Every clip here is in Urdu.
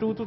2 to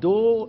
2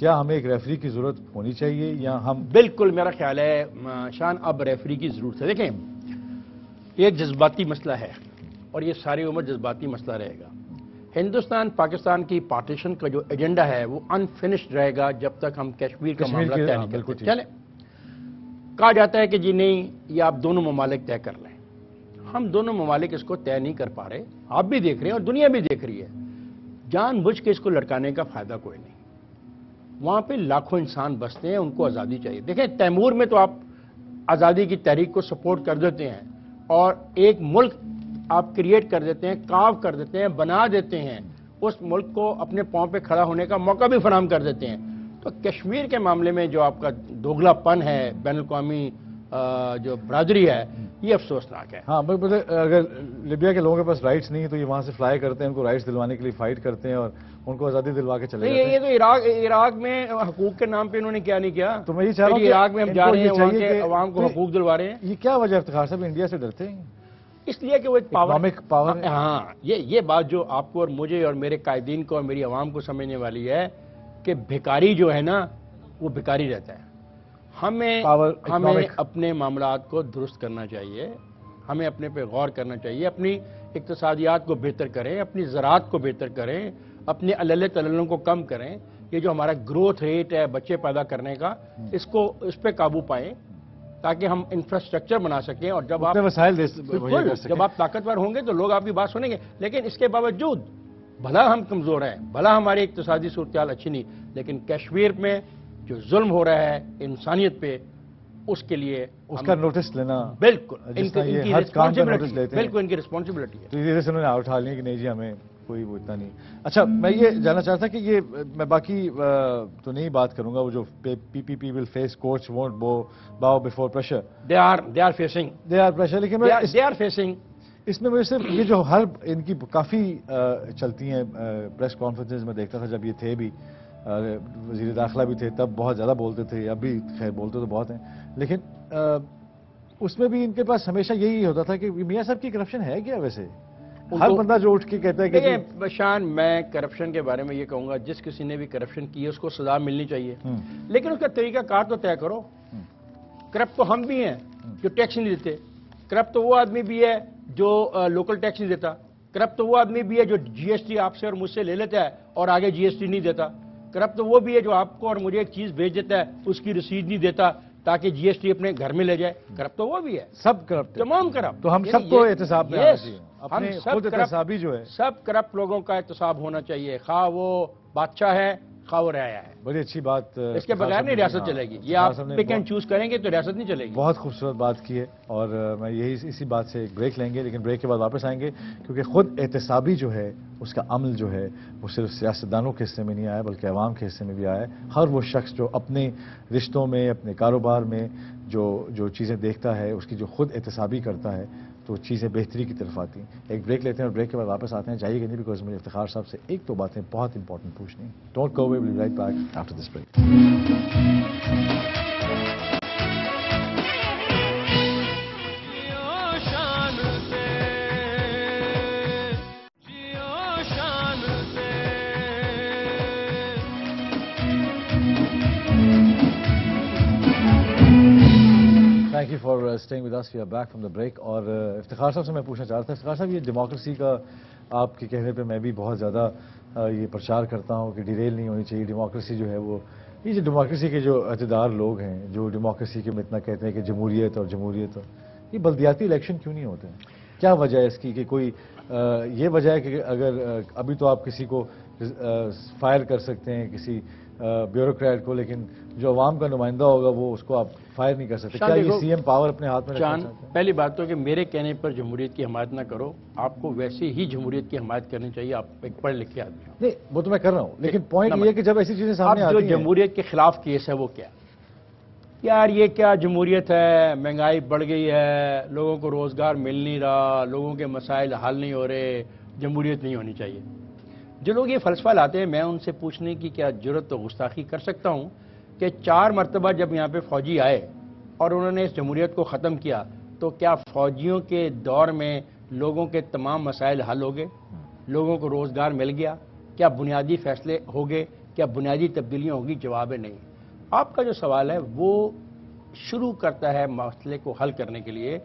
کیا ہمیں ایک ریفری کی ضرورت ہونی چاہیے یا ہم؟ بالکل میرا خیال ہے شان اب ریفری کی ضرورت ہے. دیکھیں یہ ایک جذباتی مسئلہ ہے اور یہ ساری عمر جذباتی مسئلہ رہے گا. ہندوستان پاکستان کی پارٹیشن کا جو ایجنڈا ہے وہ انفنشڈ رہے گا جب تک ہم کشمیر کا معاملہ طے نہیں کرتے. چلیں کہا جاتا ہے کہ جی نہیں یہ آپ دونوں ممالک طے کر لیں. ہم دونوں ممالک اس کو طے نہیں کر پا رہے. آپ بھی دیکھ رہے ہیں اور دنیا بھی دیکھ رہی ہے. جان بوجھ کے اس کو لٹکانے کا فائدہ کوئی نہیں. وہاں پہ لاکھوں انسان بستے ہیں, ان کو آزادی چاہیے. دیکھیں تیمور میں تو آپ آزادی کی تحریک کو سپورٹ کر دیتے ہیں اور ایک ملک آپ کریٹ کر دیتے ہیں, کاو کر دیتے ہیں, بنا دیتے ہیں, اس ملک کو اپنے پاؤں پہ کھڑا ہونے کا موقع بھی فراہم کر دیتے ہیں. تو کشمیر کے معاملے میں جو آپ کا دوگلا پن ہے, بین الاقوامی جو برادری ہے, یہ افسوسناک ہے. ہاں اگر لیبیا کے لوگوں کے پاس رائٹس نہیں تو یہ وہاں سے فلائی کرتے ہیں, ان کو رائٹس دلوانے کے لیے فائٹ کرتے ہیں اور ان کو آزادی دلوا کے چلے جاتے ہیں. یہ تو عراق میں حقوق کے نام پہ انہوں نے کیا نہیں کیا. تو میں یہ چاہ رہا ہوں کہ عراق میں ہم جا رہے ہیں, وہاں کے کہ عوام کو حقوق دلوا رہے ہیں. یہ کیا وجہ افتخار صاحب انڈیا سے ڈرتے ہیں؟ اس لیے کہ وہ ایک پاور ہے. ہاں یہ بات جو آپ کو اور مجھے اور میرے قائدین کو اور میری عوام کو سمجھنے والی ہے کہ بھکاری جو ہے نا وہ بھکاری رہتا ہے. ہمیں اپنے معاملات کو درست کرنا چاہیے, ہمیں اپنے پہ غور کرنا چاہیے, اپنی اقتصادیات کو بہتر کریں, اپنی زراعت کو بہتر کریں, اپنے علل تللوں کو کم کریں. یہ جو ہمارا گروتھ ریٹ ہے بچے پیدا کرنے کا, اس پہ قابو پائیں تاکہ ہم انفراسٹرکچر بنا سکیں. اور جب آپ طاقتور ہوں گے تو لوگ آپ کی بات سنیں گے. لیکن اس کے باوجود بھلا ہم کمزور ہیں, بھلا ہماری اقتصادی صورتحال اچھی نہیں, لیکن کشمیر میں جو ظلم ہو رہا ہے انسانیت پہ, اس کے لیے اس کا نوٹس لینا بالکل ان کی رسپانسبلٹی ہے. تو یہ سے انہوں نے اٹھا لیا کہ نہیں جی ہمیں کوئی وہ اتنا نہیں. اچھا میں یہ جاننا چاہتا کہ یہ میں باقی تو نہیں بات کروں گا, وہ جو P P P will face courts won't bow before pressure, they are facing, لیکن اس میں صرف یہ جو ہر ان کی کافی چلتی ہیں پریس کانفرنسز میں دیکھتا تھا, جب یہ تھے بھی وزیر داخلہ بھی تھے تب بہت زیادہ بولتے تھے, اب بھی خیر بولتے تو بہت ہیں, لیکن اس میں بھی ان کے پاس ہمیشہ یہی ہوتا تھا کہ میاں صاحب کی کرپشن ہے کیا. ویسے ہر بندہ جو اٹھ کے کہتا ہے کہ شان میں کرپشن کے بارے میں یہ کہوں گا جس کسی نے بھی کرپشن کی ہے اس کو سزا ملنی چاہیے, لیکن اس کا طریقہ کار تو طے کرو. کرپٹ تو ہم بھی ہیں جو ٹیکس نہیں دیتے, کرپٹ تو وہ آدمی بھی ہے جو لوکل ٹیکس نہیں دیتا, کرپٹ تو وہ آدمی بھی ہے جو جی ایس ٹی آپ سے اور مجھ سے لے لیتا ہے اور آگے جی ایس ٹی نہیں دیتا, کرپٹ تو وہ بھی ہے جو آپ کو اور مجھے ایک چیز بھیج دیتا ہے اس کی رسید نہیں دیتا تاکہ جی ایس ٹی اپنے گھر میں لے جائے. کرپٹ تو وہ بھی ہے, سب کرپٹ, تمام کرپٹ. تو ہم سب کو احتساب میں آنا چاہیے, اپنے خود احتسابی جو ہے سب کرپٹ لوگوں کا احتساب ہونا چاہیے, خواہ وہ بادشاہ ہے خواہ وہ رعایا ہے. بڑی اچھی بات, اس کے بغیر نہیں ریاست چلے گی. یہ آپ پک اینڈ چوز کریں گے تو ریاست نہیں چلے گی. بہت خوبصورت بات کی ہے, اور میں اسی بات سے ایک بریک لیں گے, لیکن بریک کے بعد واپس آئیں گے کیونکہ خود احتسابی جو ہے اس کا عمل جو ہے وہ صرف سیاستدانوں کے حصے میں نہیں آیا بلکہ عوام کے حصے میں بھی آیا ہے. ہر وہ شخص جو اپنے رشتوں میں اپنے کاروبار میں جو چیزیں دیکھتا ہے اس کی جو خود احتسابی کرتا ہے تو چیزیں بہتری کی طرف آتی ہیں. ایک بریک لیتے ہیں اور بریک کے بعد واپس آتے ہیں. جائیے گا نہیں بیکاز مجھے افتخار صاحب سے ایک دو باتیں بہت امپورٹنٹ پوچھنی. Don't go away, we'll be right back after this break. Thank you for staying with us. We are back from the break. اور افتخار صاحب سے میں پوچھنا چاہ رہا تھا, افتخار صاحب یہ ڈیموکریسی کا آپ کے کہنے پہ میں بھی بہت زیادہ یہ پرچار کرتا ہوں کہ ڈیریل نہیں ہونی چاہیے. ڈیموکریسی جو ہے وہ یہ جو ڈیموکریسی کے جو عہدیدار لوگ ہیں جو ڈیموکریسی کے میں اتنا کہتے ہیں کہ جمہوریت اور جمہوریت, یہ بلدیاتی الیکشن کیوں نہیں ہوتے ہیں؟ کیا وجہ ہے اس کی کہ کوئی یہ وجہ ہے کہ اگر ابھی تو آپ کسی کو فائر کر سکتے ہیں کسی بیوروکریٹ کو, لیکن جو عوام کا نمائندہ ہوگا وہ اس کو آپ فائر نہیں کر سکتے. کیا یہ سی ایم پاور اپنے ہاتھ میں رکھنا چاہتے ہیں؟ پہلی بات تو کہ میرے کہنے پر جمہوریت کی حمایت نہ کرو, آپ کو ویسے ہی جمہوریت کی حمایت کرنی چاہیے. آپ ایک پڑھ لکھ کے آدمی ہو. نہیں وہ تو میں کر رہا ہوں, لیکن پوائنٹ یہ ہے کہ جب ایسی چیزیں سامنے آتی ہیں, جو جمہوریت کے خلاف کیس ہے وہ کیا یار, یہ کیا جمہوریت ہے, مہنگائی بڑھ گئی ہے, لوگوں کو روزگار مل نہیں رہا, لوگوں کے مسائل حل نہیں ہو رہے, جمہوریت نہیں ہونی چاہیے. جو لوگ یہ فلسفہ لاتے ہیں میں ان سے پوچھنے کی کیا جرت تو گستاخی کر سکتا ہوں کہ 4 مرتبہ جب یہاں پہ فوجی آئے اور انہوں نے اس جمہوریت کو ختم کیا تو کیا فوجیوں کے دور میں لوگوں کے تمام مسائل حل ہو گئے, لوگوں کو روزگار مل گیا, کیا بنیادی فیصلے ہو گئے کیا بنیادی تبدیلیاں ہوگی؟ جواب ہے نہیں۔ آپ کا جو سوال ہے وہ شروع کرتا ہے مسئلے کو حل کرنے کے لیے۔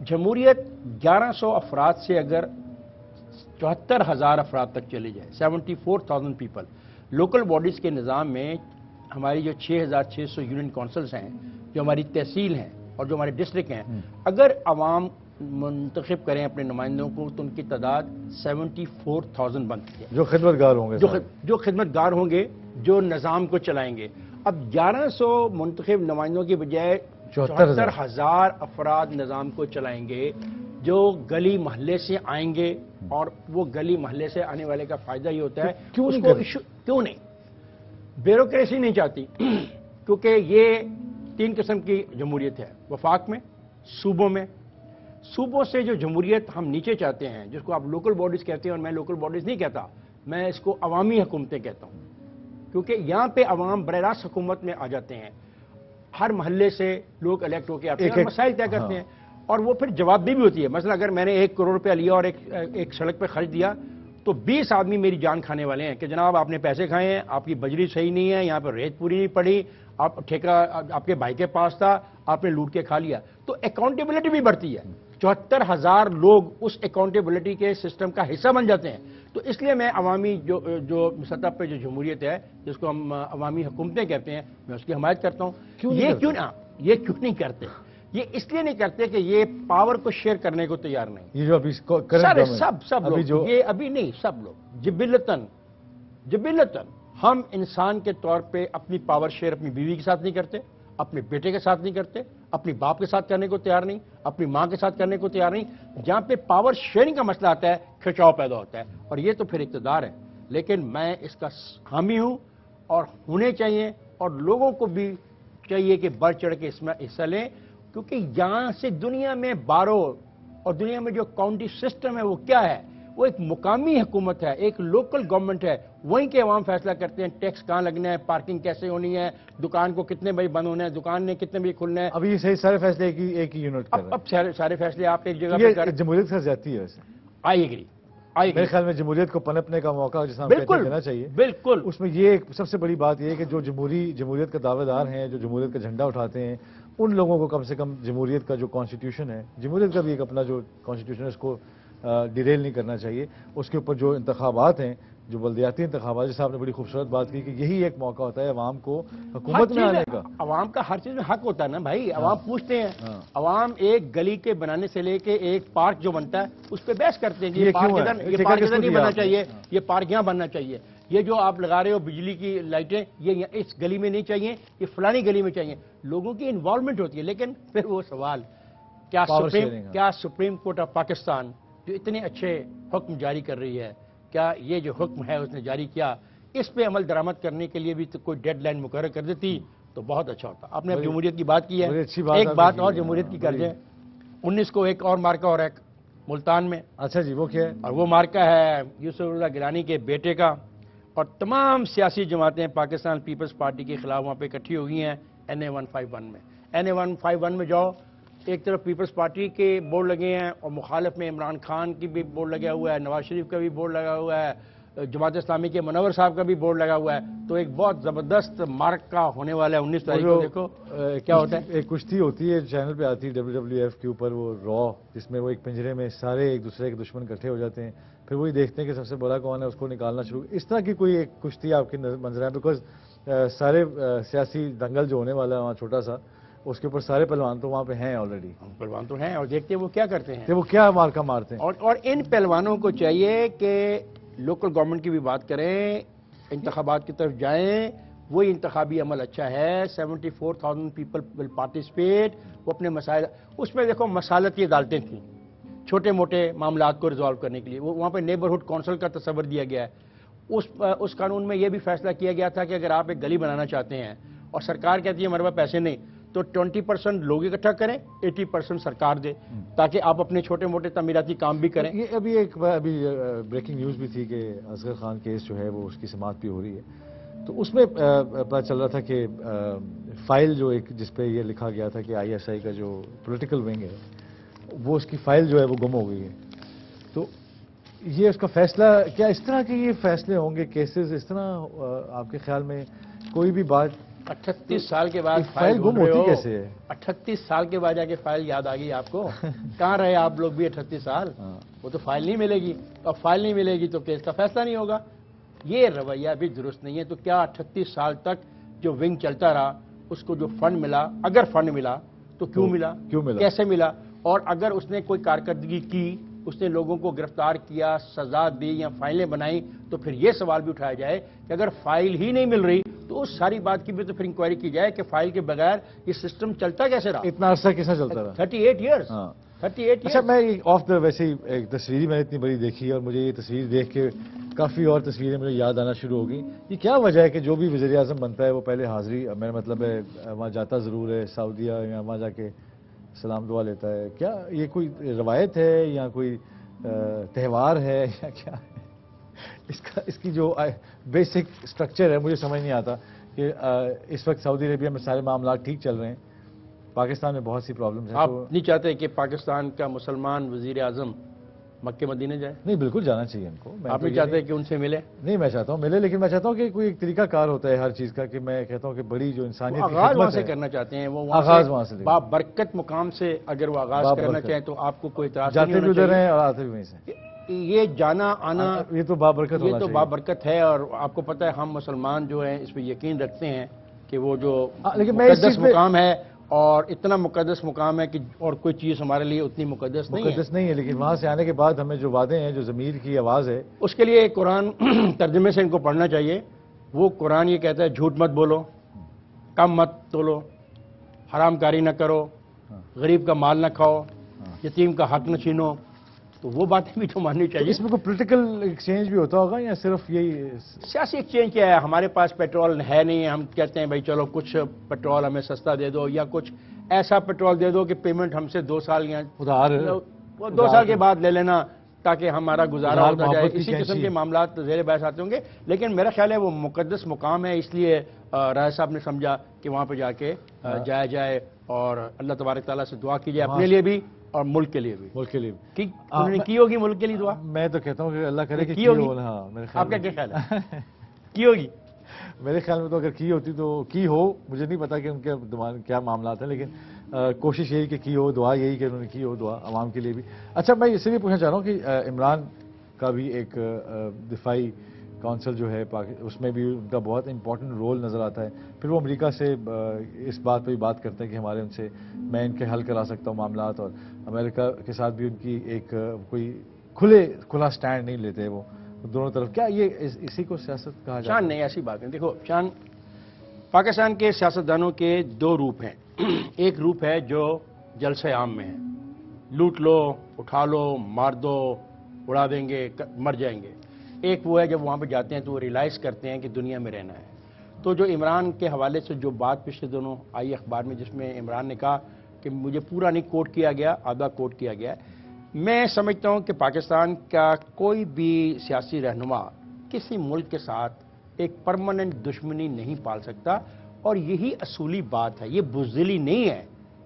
جمہوریت 1100 افراد سے اگر 74,000 افراد تک چلی جائے، 74,000 پیپل، لوکل باڈیز کے نظام میں ہماری جو 6,600 یونین کونسلز ہیں، جو ہماری تحصیل ہیں اور جو ہمارے ڈسٹرکٹ ہیں، اگر عوام منتخب کریں اپنے نمائندوں کو تو ان کی تعداد 74,000 بنتی ہے، جو خدمتگار ہوں گے، جو خدمتگار ہوں گے، جو نظام کو چلائیں گے۔ اب 1100 منتخب نمائندوں کی بجائے 74,000 افراد نظام کو چلائیں گے، جو گلی محلے سے آئیں گے، اور وہ گلی محلے سے آنے والے کا فائدہ یہ ہوتا ہے کیوں نہیں بیوروکریسی نہیں چاہتی، کیونکہ یہ 3 قسم کی جمہوریت ہے، وفاق میں، صوبوں میں۔ صوبوں سے جو جمہوریت ہم نیچے چاہتے ہیں، جس کو آپ لوکل باڈیز کہتے ہیں، اور میں لوکل باڈیز نہیں کہتا، میں اس کو عوامی حکومتیں کہتا ہوں، کیونکہ یہاں پہ عوام براہ راست حکومت میں آ جاتے ہیں، ہر محلے سے لوگ الیکٹ ہو کے آتے ہیں اور مسائل طے کرتے ہیں، اور وہ پھر جواب بھی ہوتی ہے۔ مثلا اگر میں نے 1 کروڑ روپیہ لیا اور ایک سڑک پہ خرچ دیا، تو 20 آدمی میری جان کھانے والے ہیں کہ جناب آپ نے پیسے کھائے ہیں، آپ کی بجری صحیح نہیں ہے، یہاں پہ ریت پوری نہیں پڑی، آپ ٹھیکہ آپ کے بھائی کے پاس تھا، آپ نے لوٹ کے کھا لیا، تو اکاؤنٹیبلٹی بھی بڑھتی ہے۔ 74,000 لوگ اس اکاؤنٹیبلٹی کے سسٹم کا حصہ بن جاتے ہیں۔ تو اس لیے میں عوامی جو سطح پہ جو جمہوریت ہے، جس کو ہم عوامی حکومتیں کہتے ہیں، میں اس کی حمایت کرتا ہوں۔ یہ کیوں نہیں کرتے؟ یہ اس لیے نہیں کرتے کہ یہ پاور کو شیئر کرنے کو تیار نہیں۔ یہ جو ابھی سب لوگ، یہ ابھی نہیں، سب لوگ جبلتاً ہم انسان کے طور پہ اپنی پاور شیئر اپنی بیوی کے ساتھ نہیں کرتے، اپنے بیٹے کے ساتھ نہیں کرتے، اپنی باپ کے ساتھ کرنے کو تیار نہیں، اپنی ماں کے ساتھ کرنے کو تیار نہیں۔ جہاں پہ پاور شیئرنگ کا مسئلہ آتا ہے، کھچاؤ پیدا ہوتا ہے، اور یہ تو پھر اقتدار ہے۔ لیکن میں اس کا حامی ہوں، اور ہونے چاہیے، اور لوگوں کو بھی چاہیے کہ بڑھ چڑھ کے اس میں حصہ لیں، کیونکہ یہاں سے دنیا میں بارو اور دنیا میں جو کاؤنٹی سسٹم ہے وہ کیا ہے؟ وہ ایک مقامی حکومت ہے، ایک لوکل گورنمنٹ ہے، وہیں کے عوام فیصلہ کرتے ہیں ٹیکس کہاں لگنا ہے، پارکنگ کیسے ہونی ہے، دکان کو کتنے بجے بند ہونا ہے، دکان نے کتنے بجے کھلنا ہے۔ اب یہ صحیح سارے فیصلے ایک ہی یونٹ کر رہے ہیں۔ اب سارے فیصلے آپ ایک جگہ پہ کر، جمہوریت سے زیادتی ہے ویسے۔ I agree. میرے خیال میں جمہوریت کو پنپنے کا موقع جس دینا چاہیے، بالکل۔ اس میں یہ ایک سب سے بڑی بات یہ ہے کہ جو جمہوریت کا دعوے دار ہیں، جو جمہوریت کا جھنڈا اٹھاتے ہیں، ان لوگوں کو کم سے کم جمہوریت کا جو کانسٹیٹیوشن ہے، جمہوریت کا بھی ایک اپنا جو کانسٹیٹیوشن ہے، اس کو ڈیریل نہیں کرنا چاہیے۔ اس کے اوپر جو انتخابات ہیں، جو بلدیاتی انتخابات، جیسے آپ نے بڑی خوبصورت بات کی کہ یہی ایک موقع ہوتا ہے عوام کو حکومت میں آنے کا۔ عوام کا ہر چیز میں حق ہوتا ہے نا بھائی، عوام پوچھتے ہیں، عوام ایک گلی کے بنانے سے لے کے ایک پارک جو بنتا ہے اس پہ بحث کرتے ہیں کہ یہ پارک ادھر نہیں بننا چاہیے، یہ پارک یہاں بننا چاہیے، یہ جو آپ لگا رہے ہو بجلی کی لائٹیں، یہ اس گلی میں نہیں چاہیے، یہ فلانی گلی میں چاہیے۔ لوگوں کی انوالومنٹ ہوتی ہے۔ لیکن پھر وہ سوال، کیا سپریم کورٹ آف پاکستان جو اتنے اچھے حکم جاری کر رہی ہے، کیا یہ جو حکم ہے اس نے جاری کیا، اس پہ عمل درآمد کرنے کے لیے بھی تو کوئی ڈیڈ لائن مقرر کر دیتی تو بہت اچھا ہوتا۔ آپ نے جمہوریت کی بات کی ہے، ایک بات اور جمہوریت کی کر دیں۔ 19 کو ایک اور مارکا ہو رہا ہے ملتان میں۔ اچھا جی، وہ کیا ہے؟ اور وہ مارکا ہے یوسف اللہ گیلانی کے بیٹے کا، اور تمام سیاسی جماعتیں پاکستان پیپلز پارٹی کے خلاف وہاں پہ اکٹھی ہو گئی ہیں NA 151 میں۔ NA 151 میں جاؤ، ایک طرف پیپلز پارٹی کے بورڈ لگے ہیں، اور مخالف میں عمران خان کی بھی بورڈ لگا ہوا ہے، نواز شریف کا بھی بورڈ لگا ہوا ہے، جماعت اسلامی کے منور صاحب کا بھی بورڈ لگا ہوا ہے۔ تو ایک بہت زبردست مارکا ہونے والا ہے 19 تاریخ کو۔ دیکھو کیا ہوتا ہے، ایک کشتی ہوتی ہے چینل پہ آتی ہے WWF کے اوپر، وہ را، جس میں وہ ایک پنجرے میں سارے ایک دوسرے کے دشمن اکٹھے ہو جاتے ہیں، پھر وہی دیکھتے ہیں کہ سب سے بڑا کون ہے، اس کو نکالنا شروع۔ اس طرح کی کوئی ایک کشتی آپ کی منظر ہے؟ بیکاز سارے سیاسی دنگل جو ہونے والا ہے وہاں چھوٹا سا، اس کے اوپر سارے پہلوان تو وہاں پہ ہیں آلریڈی، پہلوان تو ہیں، اور دیکھتے ہیں وہ کیا کرتے ہیں، وہ کیا مارکا مارتے ہیں۔ اور ان پہلوانوں کو چاہیے کہ لوکل گورنمنٹ کی بھی بات کریں، انتخابات کی طرف جائیں، وہی انتخابی عمل اچھا ہے۔ 74,000 پیپل ول پارٹیسپیٹ، وہ اپنے مسائل، اس میں دیکھو مسالتی عدالتیں تھیں چھوٹے موٹے معاملات کو ریزالو کرنے کے لیے، وہاں پہ نیبرہڈ کونسل کا تصور دیا گیا ہے۔ اس قانون میں یہ بھی فیصلہ کیا گیا تھا کہ اگر آپ ایک گلی بنانا چاہتے ہیں اور سرکار کہتی ہے ہمارے پاس پیسے نہیں، تو 20% لوگ اکٹھا کریں، 80% سرکار دے، تاکہ آپ اپنے چھوٹے موٹے تعمیراتی کام بھی کریں۔ یہ ابھی بریکنگ نیوز بھی تھی کہ اصغر خان کیس جو ہے وہ اس کی سماعت بھی ہو رہی ہے، تو اس میں پتہ چل رہا تھا کہ فائل جو ایک جس پہ یہ لکھا گیا تھا کہ ISI کا جو پولیٹیکل ونگ ہے، وہ اس کی فائل جو ہے وہ گم ہو گئی ہے۔ تو یہ اس کا فیصلہ کیا اس طرح کے یہ فیصلے ہوں گے، کیسز اس طرح آپ کے خیال میں کوئی بھی بات 38 سال کے بعد فائل گم ہوتی کیسے ہے؟ 38 سال کے بعد جا کے فائل یاد آ گئی آپ کو؟ کہاں رہے آپ لوگ بھی 38 سال؟ وہ تو فائل نہیں ملے گی، اور فائل نہیں ملے گی تو کیس کا فیصلہ نہیں ہوگا. یہ رویہ بھی درست نہیں ہے. تو کیا 38 سال تک جو ونگ چلتا رہا، اس کو جو فنڈ ملا، اگر فنڈ ملا تو کیوں ملا، کیسے ملا، اور اگر اس نے کوئی کارکردگی کی، اس نے لوگوں کو گرفتار کیا، سزا دی یا فائلیں بنائی، تو پھر یہ سوال بھی اٹھایا جائے کہ اگر فائل ہی نہیں مل رہی تو اس ساری بات کی بھی تو پھر انکوائری کی جائے کہ فائل کے بغیر یہ سسٹم چلتا کیسے رہا، اتنا عرصہ کیسا چلتا رہا. 38 ایئرس. اچھا، میں آف دا ویسے ایک تصویری میں نے اتنی بڑی دیکھی اور مجھے یہ تصویر دیکھ کے کافی اور تصویریں مجھے یاد آنا شروع ہو گئی. یہ کیا وجہ ہے کہ جو بھی وزیر اعظم بنتا ہے وہ پہلے حاضری، میرا مطلب ہے وہاں جاتا ضرور ہے سعودیہ، یا وہاں جا کے سلام دعا لیتا ہے؟ کیا یہ کوئی روایت ہے یا کوئی تہوار ہے یا کیا ہے؟ اس کی جو بیسک سٹرکچر ہے مجھے سمجھ نہیں آتا کہ اس وقت سعودی عربیہ میں سارے معاملات ٹھیک چل رہے ہیں، پاکستان میں بہت سی پرابلمز ہیں. آپ نہیں چاہتے کہ پاکستان کا مسلمان وزیر اعظم مکہ مدینہ جائے؟ نہیں، بالکل جانا چاہیے ان کو. آپ نہیں چاہتے کہ ان سے ملے؟ نہیں، میں چاہتا ہوں ملے، لیکن میں چاہتا ہوں کہ کوئی ایک طریقہ کار ہوتا ہے ہر چیز کا، کہ میں کہتا ہوں کہ بڑی جو انسانیت کی آغاز وہاں خدمت سے ہے، کرنا چاہتے ہیں، وہ آغاز وہاں سے بابرکت مقام سے اگر وہ آغاز کرنا چاہیں تو آپ کو کوئی اعتراض نہیں جاتے بھی ہونا ادھر چاہیے. ہیں اور آتے بھی وہیں سے. یہ جانا آنا یہ تو بابرکت یہ ہونا تو چاہیے. بابرکت ہے، اور آپ کو پتہ ہے ہم مسلمان جو ہیں اس پہ یقین رکھتے ہیں کہ وہ جو لیکن میں اس مقدس چیز پہ مقام ہے، اور اتنا مقدس مقام ہے کہ اور کوئی چیز ہمارے لیے اتنی مقدس نہیں ہے. لیکن وہاں سے آنے کے بعد ہمیں جو وعدے ہیں، جو ضمیر کی آواز ہے، اس کے لیے قرآن ترجمے سے ان کو پڑھنا چاہیے. وہ قرآن یہ کہتا ہے جھوٹ مت بولو، کم مت تولو، حرام کاری نہ کرو، غریب کا مال نہ کھاؤ، یتیم کا حق نہ چھینو. تو وہ باتیں بھی تو ماننی چاہیے. اس میں کوئی پولیٹیکل ایکسچینج بھی ہوتا ہوگا یا صرف یہی سیاسی ایکسچینج کیا ہے؟ ہمارے پاس پیٹرول ہے نہیں، ہم کہتے ہیں بھائی چلو کچھ پیٹرول ہمیں سستا دے دو، یا کچھ ایسا پیٹرول دے دو کہ پیمنٹ ہم سے 2 سال یا 2 سال کے بعد لے لینا تاکہ ہمارا گزارا ہوتا جائے. اسی قسم کے معاملات زیر بحث آتے ہوں گے. لیکن میرا خیال ہے وہ مقدس مقام ہے، اس لیے راج صاحب نے سمجھا کہ وہاں پہ جا کے جایا جائے اور اللہ تبارک تعالیٰ سے دعا کی جائے، اپنے لیے بھی اور ملک کے لیے بھی. ملک کے لیے انہوں نے کی ہوگی ملک کے لیے دعا؟ میں تو کہتا ہوں کہ اللہ کرے کہ کی ہوگی. آپ کا کیا خیال ہے؟ کی ہوگی؟ میرے خیال میں تو اگر کی ہوتی تو کی ہو. مجھے نہیں پتا کہ ان کے کیا معاملات ہیں، لیکن کوشش یہی کہ کی ہو، دعا یہی کہ انہوں نے کی ہو دعا عوام کے لیے بھی. اچھا، میں اس سے بھی پوچھنا چاہ رہا ہوں کہ عمران کا بھی ایک دفاعی کونسل جو ہے اس میں بھی ان کا بہت امپورٹنٹ رول نظر آتا ہے. پھر وہ امریکہ سے اس بات پہ بھی بات کرتے ہیں کہ ہمارے ان سے میں ان کے حل کرا سکتا ہوں معاملات، اور امریکہ کے ساتھ بھی ان کی ایک کوئی کھلا سٹینڈ نہیں لیتے وہ دونوں طرف. کیا یہ اسی کو سیاست کہا جاتا ہے؟ شان نہیں، ایسی بات نہیں. دیکھو شان، پاکستان کے سیاستدانوں کے 2 روپ ہیں. ایک روپ ہے جو جلسے عام میں ہے، لوٹ لو، اٹھا لو، مار دو، اڑا دیں گے، مر جائیں گے. ایک وہ ہے جب وہاں پہ جاتے ہیں تو وہ ریلائز کرتے ہیں کہ دنیا میں رہنا ہے. تو جو عمران کے حوالے سے جو بات پچھلے دونوں آئی اخبار میں، جس میں عمران نے کہا کہ مجھے پورا نہیں کوٹ کیا گیا، آدھا کوٹ کیا گیا ہے، میں سمجھتا ہوں کہ پاکستان کا کوئی بھی سیاسی رہنما کسی ملک کے ساتھ ایک پرماننٹ دشمنی نہیں پال سکتا، اور یہی اصولی بات ہے. یہ بزدلی نہیں ہے،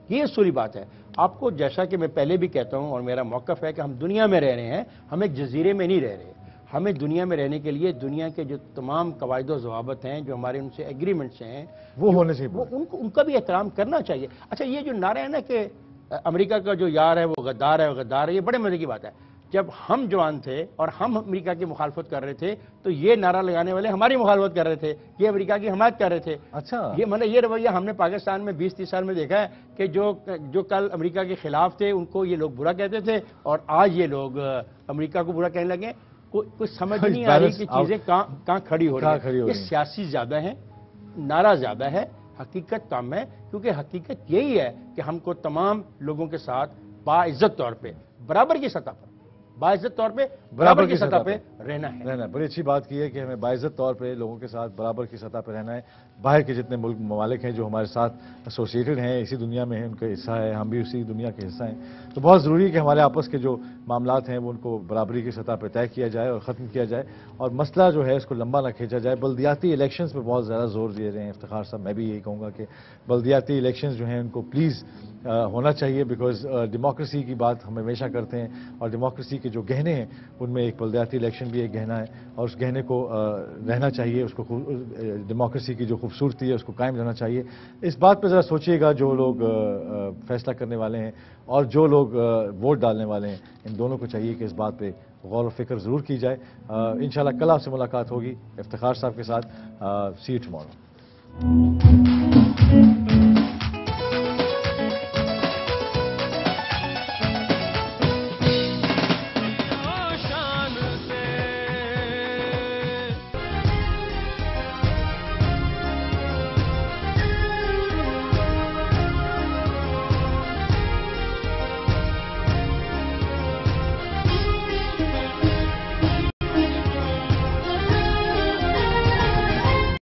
یہ اصولی بات ہے. آپ کو جیسا کہ میں پہلے بھی کہتا ہوں اور میرا موقف ہے کہ ہم دنیا میں رہ رہے ہیں، ہم ایک جزیرے میں نہیں رہ رہے. ہمیں دنیا میں رہنے کے لیے دنیا کے جو تمام قواعد و ضوابط ہیں، جو ہمارے ان سے ایگریمنٹس ہیں، وہ ہونے چاہیے، ان کا بھی احترام کرنا چاہیے. اچھا، یہ جو نعرہ ہے نا کہ امریکہ کا جو یار ہے وہ غدار ہے، وہ غدار ہے، یہ بڑے مزے کی بات ہے. جب ہم جوان تھے اور ہم امریکہ کی مخالفت کر رہے تھے تو یہ نعرہ لگانے والے ہماری مخالفت کر رہے تھے، یہ امریکہ کی حمایت کر رہے تھے. اچھا، یہ رویہ ہم نے پاکستان میں 20-30 سال میں دیکھا ہے کہ جو کل امریکہ کے خلاف تھے ان کو یہ لوگ برا کہتے تھے، اور آج یہ لوگ امریکہ کو برا کہنے لگے. کوئی سمجھ نہیں آ رہی کہ چیزیں کہاں کھڑی ہو رہی ہیں. یہ سیاسی زیادہ ہیں، نعرہ زیادہ ہے، حقیقت کم ہے. کیونکہ حقیقت یہی ہے کہ ہم کو تمام لوگوں کے ساتھ باعزت طور پہ، برابر کی سطح پر، باعزت طور پہ برابر کی سطح پہ رہنا ہے. بڑی اچھی بات کی ہے کہ ہمیں باعزت طور پہ لوگوں کے ساتھ برابر کی سطح پہ رہنا ہے. باہر کے جتنے ملک ممالک ہیں جو ہمارے ساتھ ایسوسیٹڈ ہیں، اسی دنیا میں ہیں، ان کا حصہ ہے، ہم بھی اسی دنیا کے حصہ ہیں. تو بہت ضروری ہے کہ ہمارے آپس کے جو معاملات ہیں وہ ان کو برابری کی سطح پہ طے کیا جائے اور ختم کیا جائے، اور مسئلہ جو ہے اس کو لمبا نہ کھینچا جائے. بلدیاتی الیکشنز پہ بہت زیادہ زور دیے رہے ہیں افتخار صاحب. میں بھی یہی کہوں گا کہ بلدیاتی الیکشنز جو ہیں ان کو پلیز ہونا چاہیے بیکاز ڈیموکریسی کی بات ہم ہمیشہ کرتے ہیں اور ڈیموکریسی کے جو گہنے ہیں ان میں ایک بلدیاتی الیکشن بھی ایک گہنا ہے اور اس گہنے کو رہنا چاہیے، اس کو ڈیموکریسی کی جو خوبصورتی ہے اس کو قائم رہنا چاہیے. اس بات پہ ذرا سوچیے گا جو لوگ فیصلہ کرنے والے ہیں اور جو لوگ ووٹ ڈالنے والے ہیں، ان دونوں کو چاہیے کہ اس بات پہ غور و فکر ضرور کی جائے. انشاءاللہ کل آپ سے ملاقات ہوگی افتخار صاحب کے ساتھ. سی یو ٹمارو.